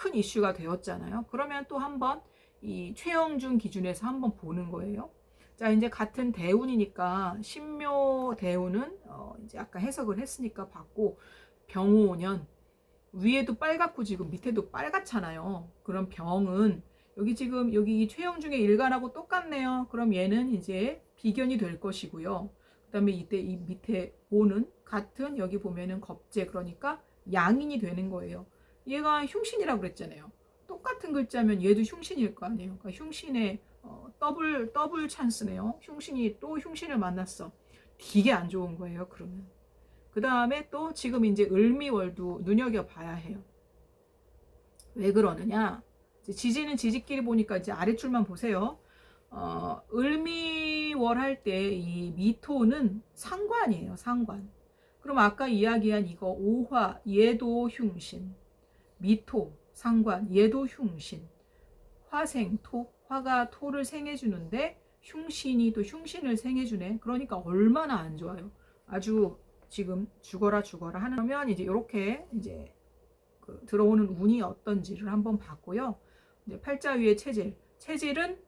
큰 이슈가 되었잖아요. 그러면 또 한번 이 최영중 기준에서 한번 보는 거예요. 자, 이제 같은 대운이니까 신묘 대운은 이제 아까 해석을 했으니까 봤고, 병오년 위에도 빨갛고 지금 밑에도 빨갛잖아요. 그럼 병은 여기 지금 여기 이 최영중의 일간하고 똑같네요. 그럼 얘는 이제 비견이 될 것이고요. 그다음에 이때 이 밑에 오는 같은 여기 보면은 겁재, 그러니까 양인이 되는 거예요. 얘가 흉신이라고 그랬잖아요. 똑같은 글자면 얘도 흉신일 거 아니에요. 그러니까 흉신의 더블 찬스네요. 흉신이 또 흉신을 만났어. 되게 안 좋은 거예요. 그러면 그 다음에 또 지금 이제 을미월도 눈여겨봐야 해요. 왜 그러느냐? 지지는 지지끼리 보니까 이제 아래줄만 보세요. 을미월 할 때 이 미토는 상관이에요. 상관. 그럼 아까 이야기한 이거 오화, 얘도 흉신. 미토, 상관, 얘도 흉신. 화생토, 화가 토를 생해주는데 흉신이 또 흉신을 생해주네. 그러니까 얼마나 안 좋아요. 아주 지금 죽어라 하는, 그러면 이제 이렇게 이제 들어오는 운이 어떤지를 한번 봤고요. 이제 팔자 위의 체질은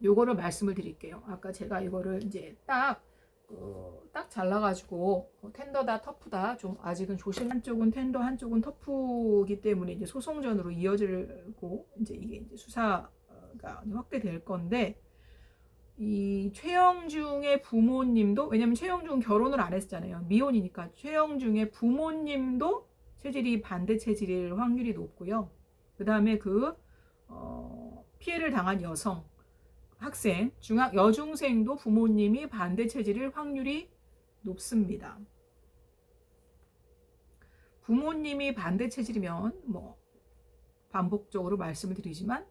요거를 말씀을 드릴게요. 아까 제가 이거를 이제 딱 잘라가지고 텐더다 터프다, 좀 아직은 조심. 한쪽은 텐더, 한쪽은 터프기 때문에 이제 소송전으로 이어지고 이제 이게 이제 수사가 확대될 건데, 이 최영중의 부모님도, 왜냐면 최영중은 결혼을 안 했잖아요. 미혼이니까 최영중의 부모님도 체질이 반대 체질일 확률이 높고요. 그 다음에 피해를 당한 여성, 학생, 여중생도 부모님이 반대 체질일 확률이 높습니다. 부모님이 반대 체질이면 반복적으로 말씀을 드리지만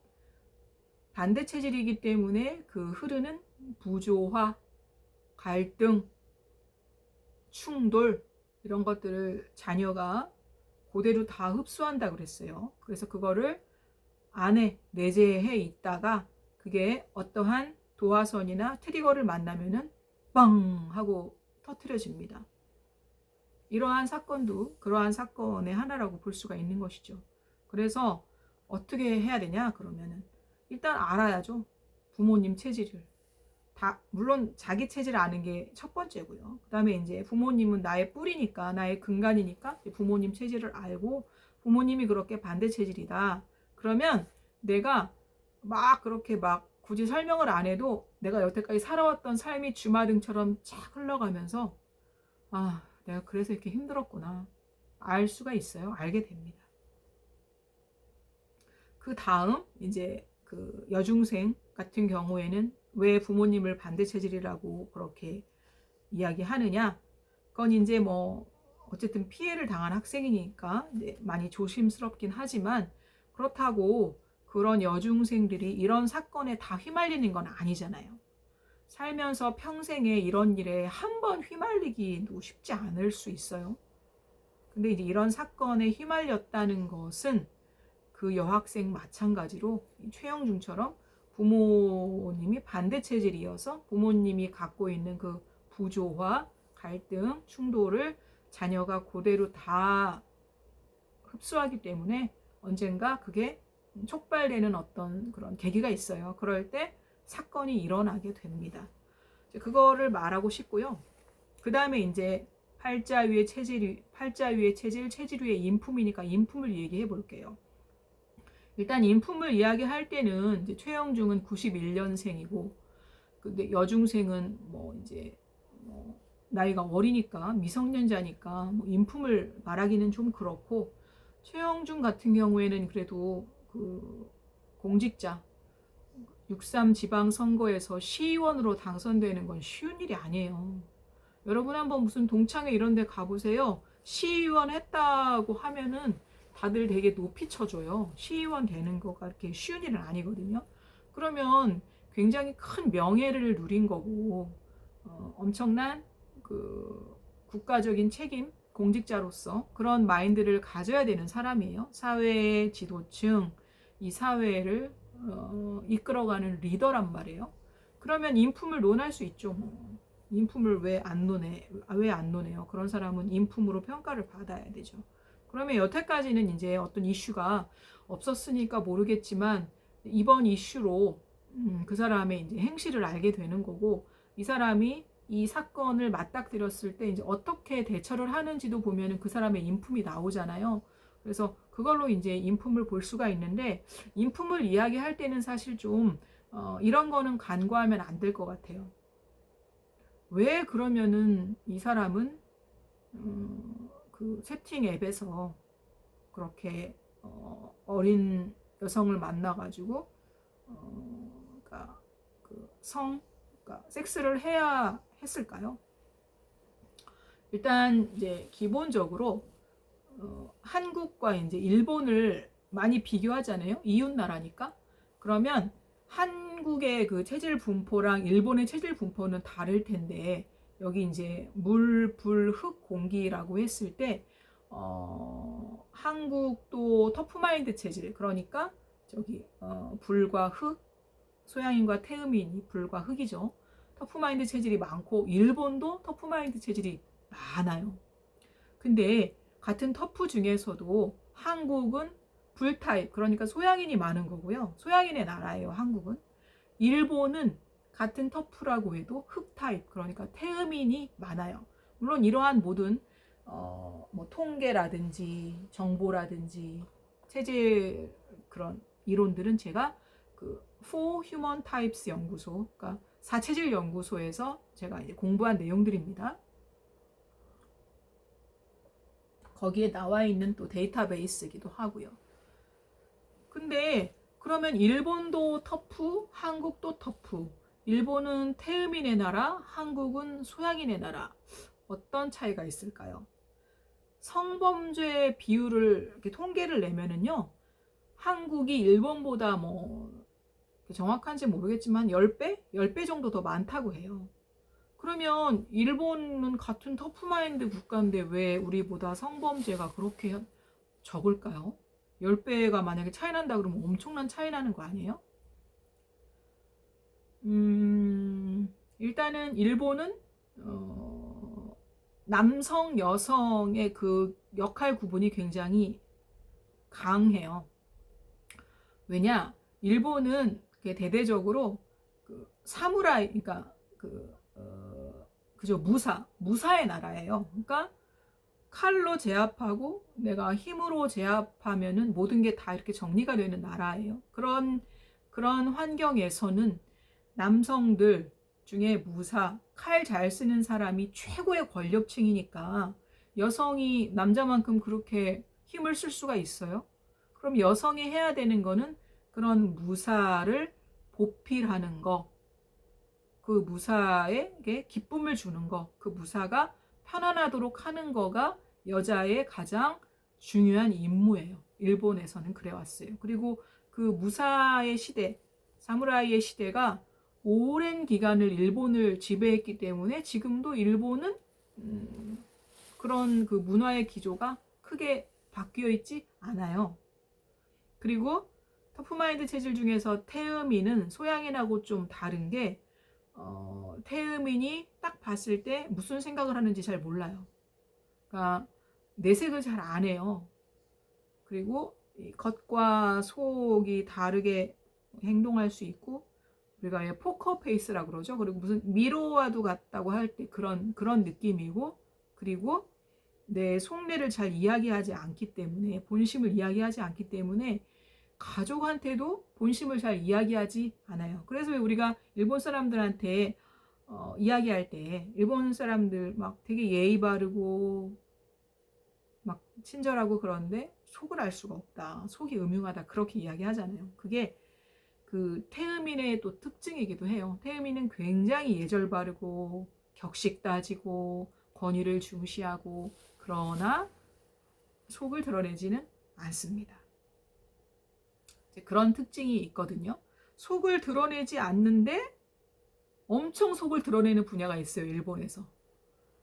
반대 체질이기 때문에 그 흐르는 부조화, 갈등, 충돌 이런 것들을 자녀가 그대로 다 흡수한다 그랬어요. 그래서 그거를 안에 내재해 있다가 그게 어떠한 도화선이나 트리거를 만나면은 빵 하고 터트려집니다. 이러한 사건도 그러한 사건의 하나라고 볼 수가 있는 것이죠. 그래서 어떻게 해야 되냐? 그러면은 일단 알아야죠. 부모님 체질을. 물론 자기 체질을 아는 게 첫 번째고요. 그 다음에 이제 부모님은 나의 뿌리니까, 나의 근간이니까 부모님 체질을 알고, 부모님이 그렇게 반대 체질이다. 그러면 내가 그렇게 굳이 설명을 안 해도 내가 여태까지 살아왔던 삶이 주마등처럼 쫙 흘러가면서 내가 그래서 이렇게 힘들었구나 알 수가 있어요. 알게 됩니다. 그 다음 이제 여중생 같은 경우에는 왜 부모님을 반대 체질이라고 그렇게 이야기하느냐? 그건 이제 어쨌든 피해를 당한 학생이니까 이제 많이 조심스럽긴 하지만, 그렇다고 그런 여중생들이 이런 사건에 다 휘말리는 건 아니잖아요. 살면서 평생에 이런 일에 한 번 휘말리기도 쉽지 않을 수 있어요. 근데 이제 이런 사건에 휘말렸다는 것은 그 여학생 마찬가지로 최영중처럼 부모님이 반대 체질이어서 부모님이 갖고 있는 그 부조화, 갈등, 충돌을 자녀가 그대로 다 흡수하기 때문에 언젠가 그게 촉발되는 어떤 그런 계기가 있어요. 그럴 때 사건이 일어나게 됩니다. 그거를 말하고 싶고요. 그 다음에 이제 팔자 위의 체질, 체질 위의 인품이니까 인품을 얘기해 볼게요. 일단 인품을 이야기할 때는 이제 최영중은 91년생이고, 근데 여중생은 나이가 어리니까, 미성년자니까 인품을 말하기는 좀 그렇고, 최영중 같은 경우에는 그래도 공직자 6.3 지방선거에서 시의원으로 당선되는 건 쉬운 일이 아니에요. 여러분 한번 무슨 동창회 이런 데 가보세요. 시의원 했다고 하면은 다들 되게 높이 쳐줘요. 시의원 되는 거가 그렇게 쉬운 일은 아니거든요. 그러면 굉장히 큰 명예를 누린 거고, 엄청난 국가적인 책임, 공직자로서 그런 마인드를 가져야 되는 사람이에요. 사회의 지도층, 이 사회를 이끌어가는 리더란 말이에요. 그러면 인품을 논할 수 있죠. 인품을 왜 안 논해요? 그런 사람은 인품으로 평가를 받아야 되죠. 그러면 여태까지는 이제 어떤 이슈가 없었으니까 모르겠지만 이번 이슈로 그 사람의 이제 행실을 알게 되는 거고, 이 사람이 이 사건을 맞닥뜨렸을 때 이제 어떻게 대처를 하는지도 보면은 그 사람의 인품이 나오잖아요. 그래서 그걸로 이제 인품을 볼 수가 있는데, 인품을 이야기할 때는 사실 좀 이런 거는 간과하면 안 될 것 같아요. 왜 그러면은 이 사람은 그 채팅 앱에서 그렇게 어린 여성을 만나가지고 그러니까 그러니까 섹스를 해야 했을까요? 일단 이제 기본적으로 한국과 이제 일본을 많이 비교하잖아요. 이웃 나라니까. 그러면 한국의 그 체질 분포랑 일본의 체질 분포는 다를 텐데, 여기 이제 물, 불, 흙, 공기라고 했을 때 한국도 터프마인드 체질, 그러니까 저기 불과 흙, 소양인과 태음인이 불과 흙이죠. 터프마인드 체질이 많고, 일본도 터프마인드 체질이 많아요. 근데 같은 터프 중에서도 한국은 불 타입, 그러니까 소양인이 많은 거고요. 소양인의 나라예요, 한국은. 일본은 같은 터프라고 해도 흙 타입, 그러니까 태음인이 많아요. 물론 이러한 모든 뭐 통계라든지 정보라든지 체질 그런 이론들은 제가 그 For Human Types 연구소, 그러니까 사체질 연구소에서 제가 이제 공부한 내용들입니다. 거기에 나와 있는 또 데이터베이스이기도 하고요. 근데 그러면 일본도 터프, 한국도 터프. 일본은 태음인의 나라, 한국은 소양인의 나라. 어떤 차이가 있을까요? 성범죄 비율을 이렇게 통계를 내면은요, 한국이 일본보다 뭐 정확한지 모르겠지만 10배? 10배 정도 더 많다고 해요. 그러면 일본은 같은 터프마인드 국가인데 왜 우리보다 성범죄가 그렇게 적을까요? 10배가 만약에 차이 난다 그러면 엄청난 차이 나는 거 아니에요? 일단은 일본은 남성, 여성의 그 역할 구분이 굉장히 강해요. 왜냐? 일본은 대대적으로 그 사무라이, 그러니까 그죠, 무사의 나라예요. 그러니까 칼로 제압하고 내가 힘으로 제압하면은 모든 게 다 이렇게 정리가 되는 나라예요. 그런 환경에서는 남성들 중에 칼 잘 쓰는 사람이 최고의 권력층이니까 여성이 남자만큼 그렇게 힘을 쓸 수가 있어요? 그럼 여성이 해야 되는 거는 그런 무사를 보필하는 거, 그 무사에게 기쁨을 주는 거, 그 무사가 편안하도록 하는 거가 여자의 가장 중요한 임무예요. 일본에서는 그래왔어요. 그리고 그 무사의 시대, 사무라이의 시대가 오랜 기간을 일본을 지배했기 때문에 지금도 일본은 그런 그 문화의 기조가 크게 바뀌어 있지 않아요. 그리고 터프마인드 체질 중에서 태음인은 소양인하고 좀 다른 게 태음인이 딱 봤을 때 무슨 생각을 하는지 잘 몰라요. 그러니까 내색을 잘 안 해요. 그리고 겉과 속이 다르게 행동할 수 있고, 우리가 포커 페이스라고 그러죠. 그리고 무슨 미로와도 같다고 할 때 그런 느낌이고, 그리고 내 속내를 잘 이야기하지 않기 때문에, 본심을 이야기하지 않기 때문에 가족한테도 본심을 잘 이야기하지 않아요. 그래서 우리가 일본 사람들한테 이야기할 때 일본 사람들 막 되게 예의 바르고 막 친절하고 그런데 속을 알 수가 없다, 속이 음흉하다, 그렇게 이야기하잖아요. 그게 그 태음인의 또 특징이기도 해요. 태음인은 굉장히 예절 바르고 격식 따지고 권위를 중시하고, 그러나 속을 드러내지는 않습니다. 그런 특징이 있거든요. 속을 드러내지 않는데 엄청 속을 드러내는 분야가 있어요, 일본에서.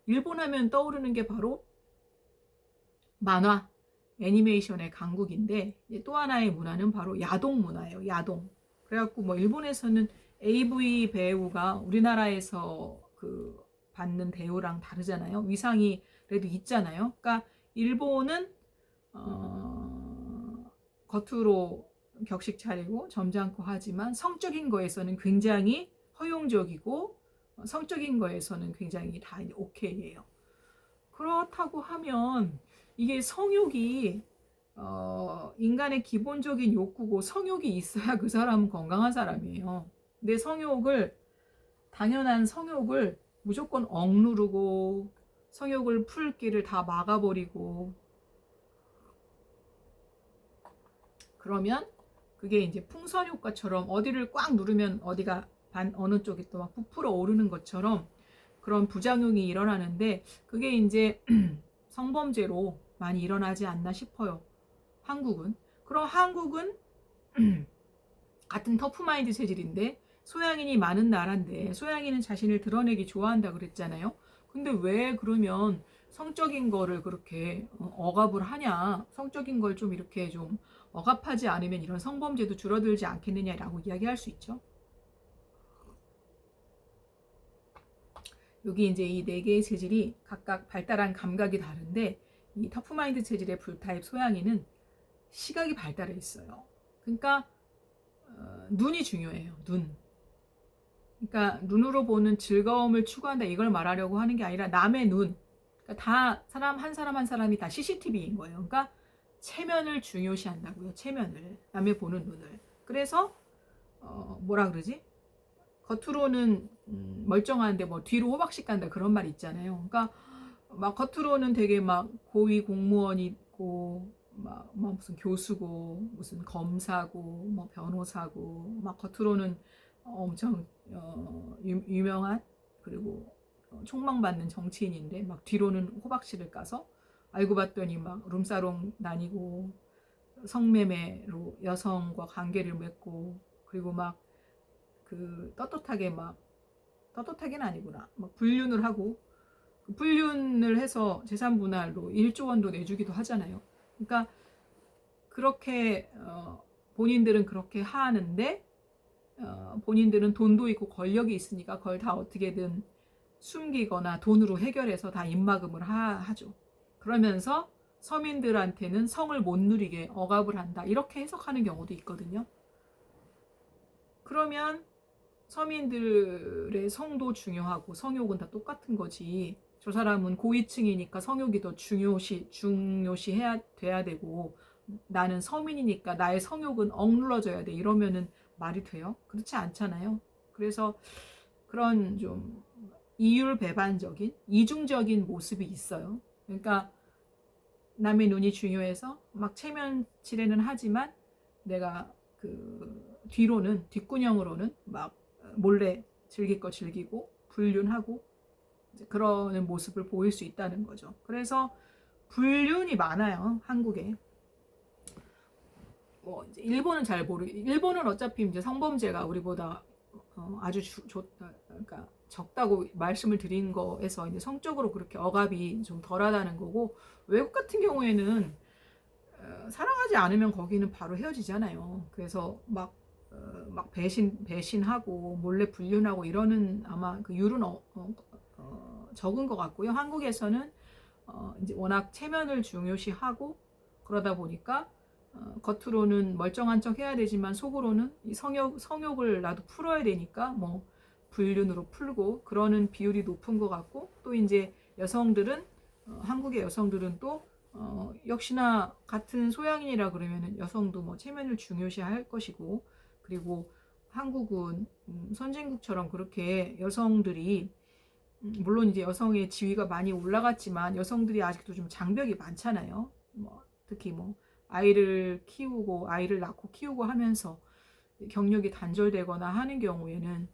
일본 하면 떠오르는 게 바로 만화, 애니메이션의 강국인데, 또 하나의 문화는 바로 야동 문화예요. 야동. 그래갖고 뭐 일본에서는 AV 배우가 우리나라에서 그 받는 대우랑 다르잖아요. 위상이 그래도 있잖아요. 그러니까 일본은 겉으로 격식 차리고 점잖고 하지만 성적인 거에서는 굉장히 허용적이고 성적인 거에서는 굉장히 다 오케이예요. 그렇다고 하면 이게 성욕이 인간의 기본적인 욕구고 성욕이 있어야 그 사람은 건강한 사람이에요. 근데 당연한 성욕을 무조건 억누르고 성욕을 풀 길을 다 막아버리고 그러면 그게 이제 풍선 효과처럼 어디를 꽉 누르면 어디가 어느 쪽이 또 막 부풀어 오르는 것처럼 그런 부작용이 일어나는데 그게 이제 성범죄로 많이 일어나지 않나 싶어요. 한국은. 그럼 한국은 같은 터프마인드 체질인데 소양인이 많은 나라인데 소양인은 자신을 드러내기 좋아한다 그랬잖아요. 근데 왜 그러면 성적인 거를 그렇게 억압을 하냐? 성적인 걸 좀 이렇게 좀 억압하지 않으면 이런 성범죄도 줄어들지 않겠느냐라고 이야기할 수 있죠. 여기 이제 이 네 개의 체질이 각각 발달한 감각이 다른데 이 터프마인드 체질의 불타입 소양인은 시각이 발달해 있어요. 그러니까 눈이 중요해요. 눈. 그러니까 눈으로 보는 즐거움을 추구한다 이걸 말하려고 하는 게 아니라 남의 눈. 그러니까 다 사람 한 사람이 다 CCTV인 거예요. 그러니까 체면을 중요시한다고요. 체면을 남의 보는 눈을. 그래서 뭐라 그러지? 겉으로는 멀쩡한데 뭐 뒤로 호박씩 간다 그런 말 있잖아요. 그러니까 막 겉으로는 되게 막 고위 공무원이 있고 막 뭐 무슨 교수고 무슨 검사고 뭐 변호사고 막 겉으로는 엄청 유명한 그리고 촉망받는 정치인인데 막 뒤로는 호박씨를 까서 알고 봤더니 막 룸사롱 다니고 성매매로 여성과 관계를 맺고 그리고 막 그 떳떳하게는 아니구나 막 불륜을 하고 불륜을 해서 재산 분할로 1조 원도 내주기도 하잖아요. 그러니까 그렇게 본인들은 그렇게 하는데 본인들은 돈도 있고 권력이 있으니까 그걸 다 어떻게든 숨기거나 돈으로 해결해서 다 입막음을 하죠. 그러면서 서민들한테는 성을 못 누리게 억압을 한다 이렇게 해석하는 경우도 있거든요. 그러면 서민들의 성도 중요하고 성욕은 다 똑같은 거지. 저 사람은 고위층이니까 성욕이 더 중요시해야 돼야 되고 나는 서민이니까 나의 성욕은 억눌러져야 돼. 이러면은 말이 돼요? 그렇지 않잖아요. 그래서 그런 좀 이율배반적인 이중적인 모습이 있어요. 그러니까 남의 눈이 중요해서 막 체면 칠해는 하지만 내가 그 뒤로는 뒷구녕으로는 막 몰래 즐길 거 즐기고 불륜하고 그러는 모습을 보일 수 있다는 거죠. 그래서 불륜이 많아요, 한국에. 뭐 이제 일본은 잘 일본은 어차피 이제 성범죄가 우리보다 아주 그러니까 적다고 말씀을 드린 거에서 이제 성적으로 그렇게 억압이 좀 덜하다는 거고 외국 같은 경우에는 사랑하지 않으면 거기는 바로 헤어지잖아요. 그래서 막 배신하고 몰래 불륜하고 이러는 아마 그 율은 적은 것 같고요. 한국에서는 이제 워낙 체면을 중요시하고 그러다 보니까 겉으로는 멀쩡한 척 해야 되지만 속으로는 이 성욕을 나도 풀어야 되니까 뭐 불륜으로 풀고 그러는 비율이 높은 것 같고 또 이제 여성들은 한국의 여성들은 또 역시나 같은 소양인이라 그러면은 여성도 뭐 체면을 중요시할 것이고 그리고 한국은 선진국처럼 그렇게 여성들이 물론 이제 여성의 지위가 많이 올라갔지만 여성들이 아직도 좀 장벽이 많잖아요. 뭐 특히 뭐 아이를 낳고 키우고 하면서 경력이 단절되거나 하는 경우에는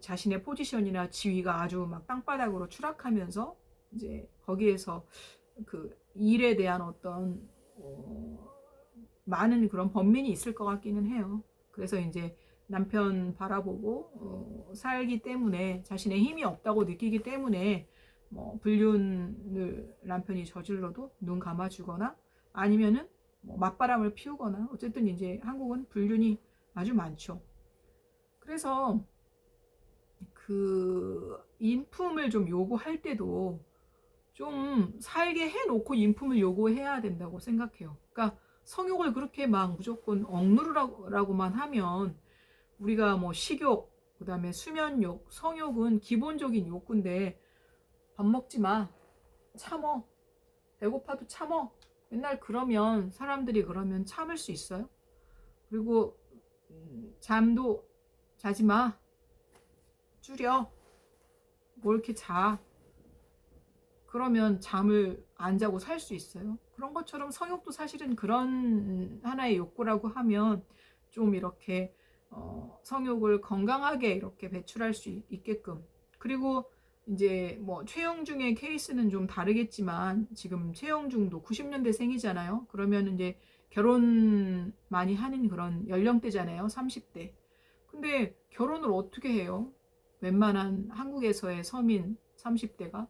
자신의 포지션이나 지위가 아주 막 땅바닥으로 추락하면서 이제 거기에서 그 일에 대한 어떤 많은 그런 번민이 있을 것 같기는 해요. 그래서 이제 남편 바라보고 살기 때문에 자신의 힘이 없다고 느끼기 때문에 뭐 불륜을 남편이 저질러도 눈 감아주거나 아니면은 뭐 맞바람을 피우거나 어쨌든 이제 한국은 불륜이 아주 많죠. 그래서 그 인품을 좀 요구할 때도 좀 살게 해놓고 인품을 요구해야 된다고 생각해요. 그러니까 성욕을 그렇게 막 무조건 억누르라고만 하면 우리가 뭐 식욕, 그다음에 수면욕, 성욕은 기본적인 욕구인데 밥 먹지 마, 참어, 배고파도 참어. 맨날 그러면 사람들이 그러면 참을 수 있어요? 그리고 잠도 자지 마, 줄여, 뭘 이렇게 자. 그러면 잠을 안 자고 살 수 있어요? 그런 것처럼 성욕도 사실은 그런 하나의 욕구라고 하면 좀 이렇게 성욕을 건강하게 이렇게 배출할 수 있게끔. 그리고 이제 뭐 최영중의 케이스는 좀 다르겠지만 지금 최영중도 90년대생이잖아요. 그러면 이제 결혼 많이 하는 그런 연령대잖아요. 30대. 근데 결혼을 어떻게 해요? 웬만한 한국에서의 서민 30대가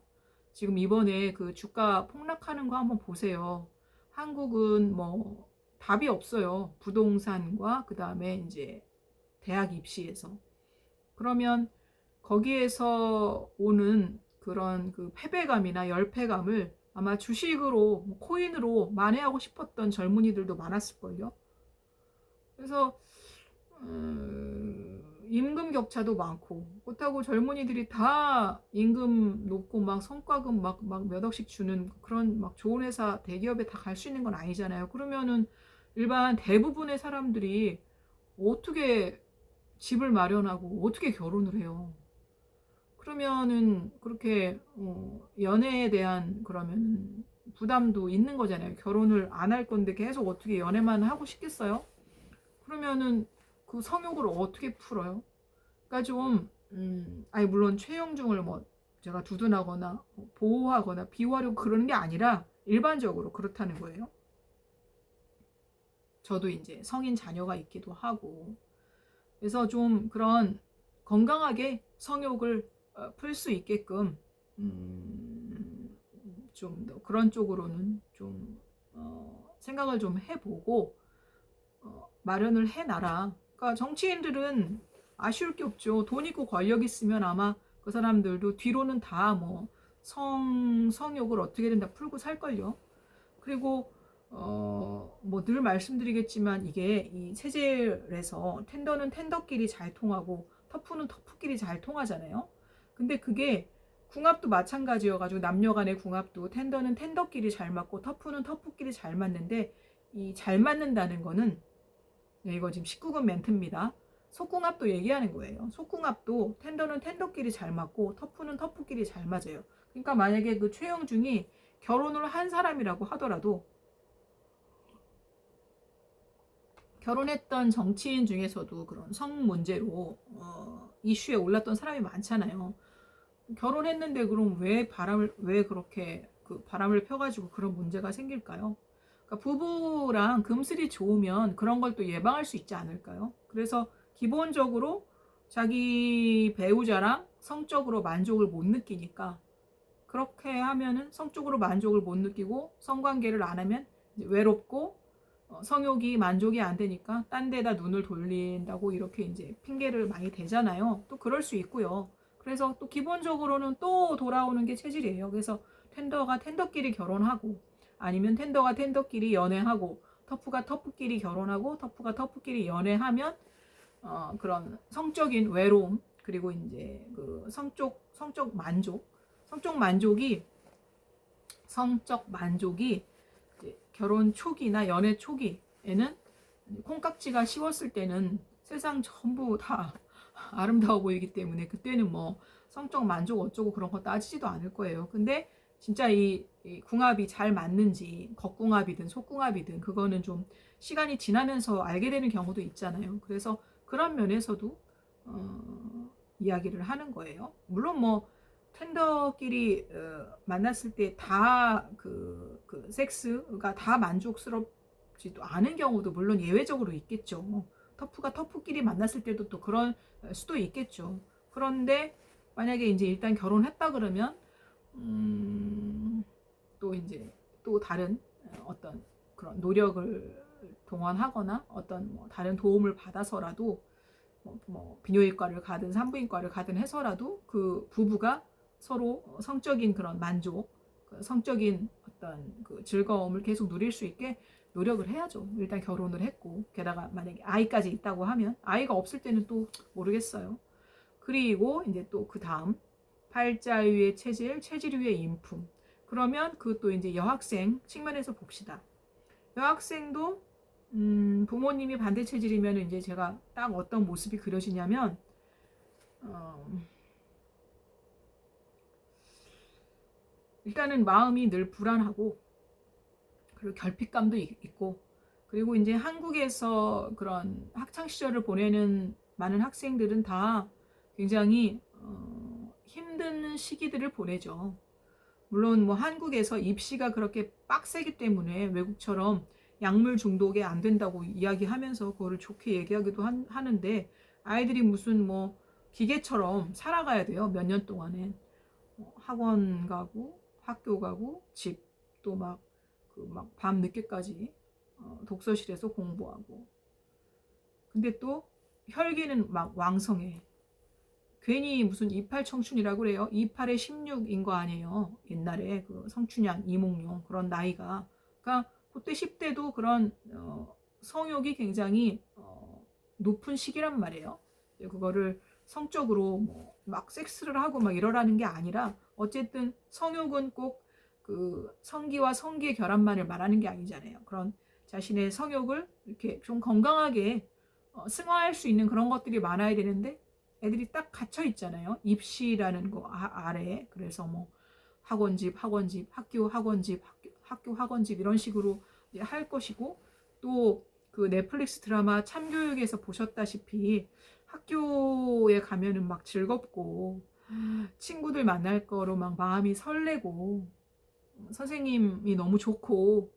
지금 이번에 그 주가 폭락하는 거 한번 보세요. 한국은 뭐 답이 없어요. 부동산과 그 다음에 이제 대학 입시에서. 그러면 거기에서 오는 그런 그 패배감이나 열패감을 아마 주식으로, 코인으로 만회하고 싶었던 젊은이들도 많았을걸요. 그래서 임금 격차도 많고, 그렇다고 젊은이들이 다 임금 높고 막 성과금 막 몇 억씩 주는 그런 막 좋은 회사 대기업에 다 갈 수 있는 건 아니잖아요. 그러면은 일반 대부분의 사람들이 어떻게 집을 마련하고 어떻게 결혼을 해요? 그러면은 그렇게 연애에 대한 그러면 부담도 있는 거잖아요. 결혼을 안 할 건데 계속 어떻게 연애만 하고 싶겠어요? 그러면은 그 성욕을 어떻게 풀어요? 그러니까 좀 아니 물론 최영중을 뭐 제가 두둔하거나 보호하거나 비호하려고 그러는 게 아니라 일반적으로 그렇다는 거예요. 저도 이제 성인 자녀가 있기도 하고 그래서 좀 그런 건강하게 성욕을 풀 수 있게끔 좀 더 그런 쪽으로는 좀 생각을 좀 해보고 마련을 해놔라. 그러니까 정치인들은 아쉬울 게 없죠. 돈 있고 권력 있으면 아마 그 사람들도 뒤로는 다 뭐 성욕을 어떻게든 다 풀고 살걸요. 그리고 뭐 늘 말씀드리겠지만 이게 이 체질에서 텐더는 텐더끼리 잘 통하고 터프는 터프끼리 잘 통하잖아요. 근데 그게 궁합도 마찬가지여가지고 남녀 간의 궁합도 텐더는 텐더끼리 잘 맞고 터프는 터프끼리 잘 맞는데 이 잘 맞는다는 거는 이거 지금 19금 멘트입니다. 속궁합도 얘기하는 거예요. 속궁합도 텐더는 텐더끼리 잘 맞고 터프는 터프끼리 잘 맞아요. 그러니까 만약에 그 최영중이 결혼을 한 사람이라고 하더라도 결혼했던 정치인 중에서도 그런 성 문제로 이슈에 올랐던 사람이 많잖아요. 결혼했는데 그럼 왜 그렇게 그 바람을 펴가지고 그런 문제가 생길까요? 그러니까 부부랑 금슬이 좋으면 그런 걸 또 예방할 수 있지 않을까요? 그래서 기본적으로 자기 배우자랑 성적으로 만족을 못 느끼니까 그렇게 하면은 성적으로 만족을 못 느끼고 성관계를 안 하면 외롭고 성욕이 만족이 안 되니까 딴 데다 눈을 돌린다고 이렇게 이제 핑계를 많이 대잖아요. 또 그럴 수 있고요. 그래서 또 기본적으로는 또 돌아오는 게 체질이에요. 그래서 텐더가 텐더끼리 결혼하고 아니면 텐더가 텐더끼리 연애하고 터프가 터프끼리 결혼하고 터프가 터프끼리 연애하면 그런 성적인 외로움 그리고 이제 그 성적 만족이 이제 결혼 초기나 연애 초기에는 콩깍지가 씌웠을 때는 세상 전부 다 아름다워 보이기 때문에 그때는 뭐 성적 만족 어쩌고 그런 거 따지지도 않을 거예요. 근데 진짜 이 궁합이 잘 맞는지 겉궁합이든 속궁합이든 그거는 좀 시간이 지나면서 알게 되는 경우도 있잖아요. 그래서 그런 면에서도 이야기를 하는 거예요. 물론 뭐 텐더끼리 만났을 때 다 그 섹스가 다 만족스럽지도 않은 경우도 물론 예외적으로 있겠죠. 터프가 터프끼리 만났을 때도 또 그런 수도 있겠죠. 그런데 만약에 이제 일단 결혼했다 그러면 또 이제 또 다른 어떤 그런 노력을 동원하거나 어떤 뭐 다른 도움을 받아서라도 뭐 비뇨기과를 가든 산부인과를 가든 해서라도 그 부부가 서로 성적인 그런 만족 성적인 어떤 그 즐거움을 계속 누릴 수 있게 노력을 해야죠. 일단 결혼을 했고, 게다가 만약에 아이까지 있다고 하면, 아이가 없을 때는 또 모르겠어요. 그리고 이제 또 그 다음 팔자 위의 체질, 체질 위의 인품. 그러면 그것도 이제 여학생 측면에서 봅시다. 여학생도 부모님이 반대 체질이면 이제 제가 딱 어떤 모습이 그려지냐면 일단은 마음이 늘 불안하고 그리고 결핍감도 있고 그리고 이제 한국에서 그런 학창 시절을 보내는 많은 학생들은 다 굉장히 힘든 시기들을 보내죠. 물론 뭐 한국에서 입시가 그렇게 빡세기 때문에 외국처럼 약물 중독에 안 된다고 이야기하면서 그거를 좋게 얘기하기도 하는데 아이들이 무슨 뭐 기계처럼 살아가야 돼요. 몇 년 동안은 학원 가고 학교 가고 집 또 막 그 막 밤 늦게까지 독서실에서 공부하고 근데 또 혈기는 막 왕성해. 괜히 무슨 28 청춘이라고 그래요. 28에 16인 거 아니에요. 옛날에 그 성춘향, 이몽룡 그런 나이가. 그러니까 그때 10대도 그런 성욕이 굉장히 높은 시기란 말이에요. 그거를 성적으로 뭐 막 섹스를 하고 막 이러라는 게 아니라 어쨌든 성욕은 꼭 그 성기와 성기의 결합만을 말하는 게 아니잖아요. 그런 자신의 성욕을 이렇게 좀 건강하게 승화할 수 있는 그런 것들이 많아야 되는데 애들이 딱 갇혀 있잖아요. 입시라는 거 아래. 그래서 뭐 학원집, 학원집, 학교 학원집, 학교 학원집 이런 식으로 할 것이고 또 그 넷플릭스 드라마 참교육에서 보셨다시피 학교에 가면은 막 즐겁고 친구들 만날 거로 막 마음이 설레고 선생님이 너무 좋고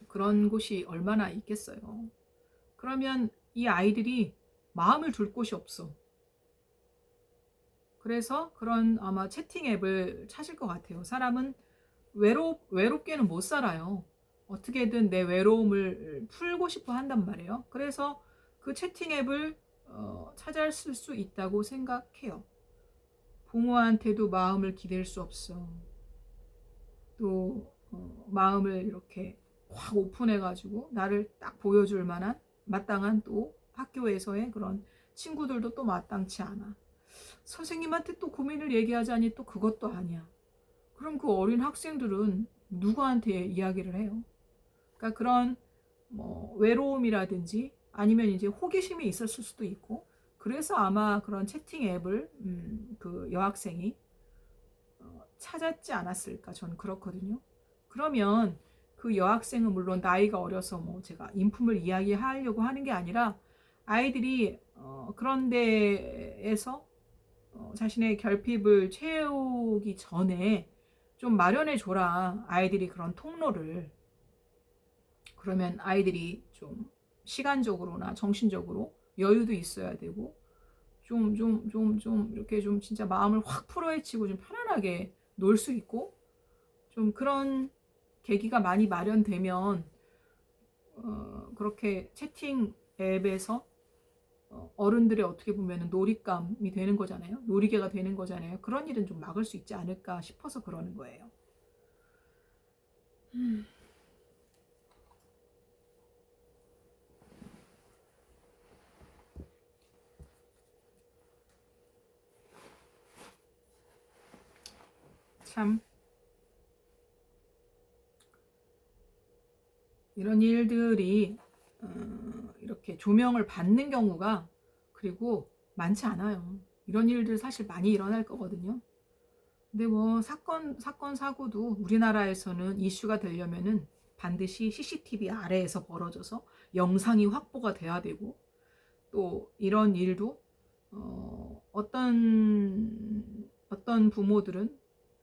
그런 곳이 얼마나 있겠어요. 그러면 이 아이들이 마음을 둘 곳이 없어. 그래서 그런 아마 채팅 앱을 찾을 것 같아요. 사람은 외롭게는 못 살아요. 어떻게든 내 외로움을 풀고 싶어 한단 말이에요. 그래서 그 채팅 앱을 찾았을 수 있다고 생각해요. 부모한테도 마음을 기댈 수 없어. 또 마음을 이렇게 확 오픈해가지고 나를 딱 보여줄 만한 마땅한 또 학교에서의 그런 친구들도 또 마땅치 않아. 선생님한테 또 고민을 얘기하자니 또 그것도 아니야. 그럼 그 어린 학생들은 누구한테 이야기를 해요? 그러니까 그런 뭐 외로움이라든지 아니면 이제 호기심이 있었을 수도 있고 그래서 아마 그런 채팅 앱을 그 여학생이 찾았지 않았을까 저는 그렇거든요. 그러면 그 여학생은 물론 나이가 어려서 뭐 제가 인품을 이야기하려고 하는 게 아니라 아이들이 그런 데에서 자신의 결핍을 채우기 전에 좀 마련해 줘라. 아이들이 그런 통로를. 그러면 아이들이 좀 시간적으로나 정신적으로 여유도 있어야 되고 좀 이렇게 좀 진짜 마음을 확 풀어헤치고 좀 편안하게 놀 수 있고 좀 그런 계기가 많이 마련되면 그렇게 채팅 앱에서 어른들의 어떻게 보면 놀잇감이 되는 거잖아요. 놀이개가 되는 거잖아요. 그런 일은 좀 막을 수 있지 않을까 싶어서 그러는 거예요. 참 이런 일들이 이렇게 조명을 받는 경우가 그리고 많지 않아요. 이런 일들 사실 많이 일어날 거거든요. 근데 뭐 사건 사고도 우리나라에서는 이슈가 되려면은 반드시 CCTV 아래에서 벌어져서 영상이 확보가 돼야 되고 또 이런 일도 어떤 부모들은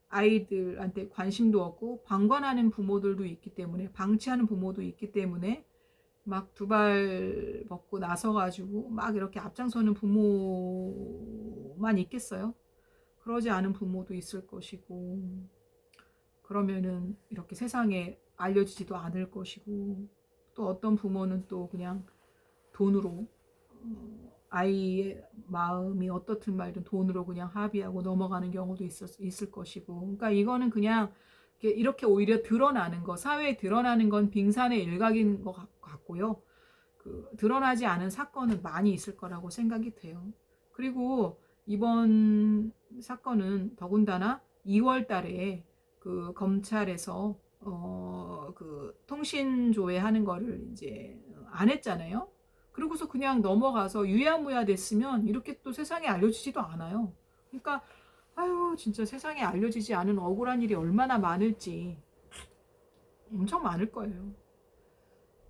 아이들한테 관심도 없고 방관하는 부모들도 있기 때문에 방치하는 부모도 있기 때문에 막 두 발 벗고 나서가지고 막 이렇게 앞장서는 부모만 있겠어요? 그러지 않은 부모도 있을 것이고 그러면은 이렇게 세상에 알려지지도 않을 것이고 또 어떤 부모는 또 그냥 돈으로 아이의 마음이 어떻든 말든 돈으로 그냥 합의하고 넘어가는 경우도 있을 것이고, 그러니까 이거는 그냥 이렇게 오히려 드러나는 거, 사회에 드러나는 건 빙산의 일각인 것 같고요. 드러나지 않은 사건은 많이 있을 거라고 생각이 돼요. 그리고 이번 사건은 더군다나 2월 달에 검찰에서 통신조회 하는 거를 이제 안 했잖아요. 그리고서 그냥 넘어가서 유야무야 됐으면 이렇게 또 세상에 알려지지도 않아요. 그러니까 아유, 진짜 세상에 알려지지 않은 억울한 일이 얼마나 많을지 엄청 많을 거예요.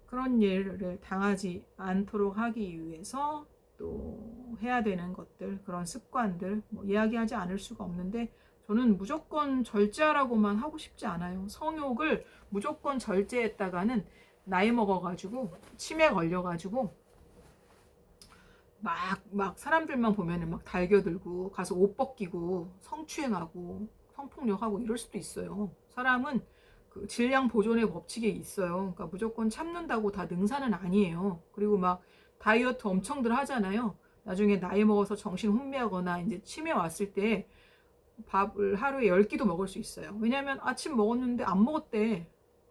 그런 일을 당하지 않도록 하기 위해서 또 해야 되는 것들, 그런 습관들 이야기하지 않을 수가 없는데, 저는 무조건 절제하라고만 하고 싶지 않아요. 성욕을 무조건 절제했다가는 나이 먹어가지고 치매 걸려가지고 막 사람들만 보면은 막 달겨들고 가서 옷 벗기고 성추행하고 성폭력하고 이럴 수도 있어요. 사람은 질량 보존의 법칙이 있어요. 그러니까 무조건 참는다고 다 능사는 아니에요. 그리고 막 다이어트 엄청들 하잖아요. 나중에 나이 먹어서 정신 혼미하거나 이제 치매 왔을 때 밥을 하루에 10끼도 먹을 수 있어요. 왜냐면 아침 먹었는데 안 먹었대.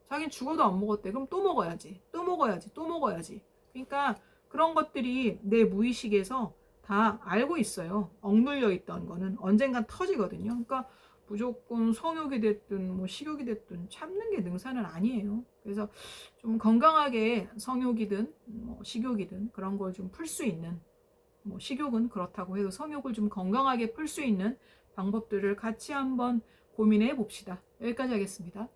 자기는 죽어도 안 먹었대. 그럼 또 먹어야지. 또 먹어야지. 또 먹어야지. 그러니까 그런 것들이 내 무의식에서 다 알고 있어요. 억눌려 있던 거는 언젠간 터지거든요. 그러니까 무조건 성욕이 됐든 뭐 식욕이 됐든 참는 게 능사는 아니에요. 그래서 좀 건강하게 성욕이든 뭐 식욕이든 그런 걸 좀 풀 수 있는, 뭐 식욕은 그렇다고 해도 성욕을 좀 건강하게 풀 수 있는 방법들을 같이 한번 고민해 봅시다. 여기까지 하겠습니다.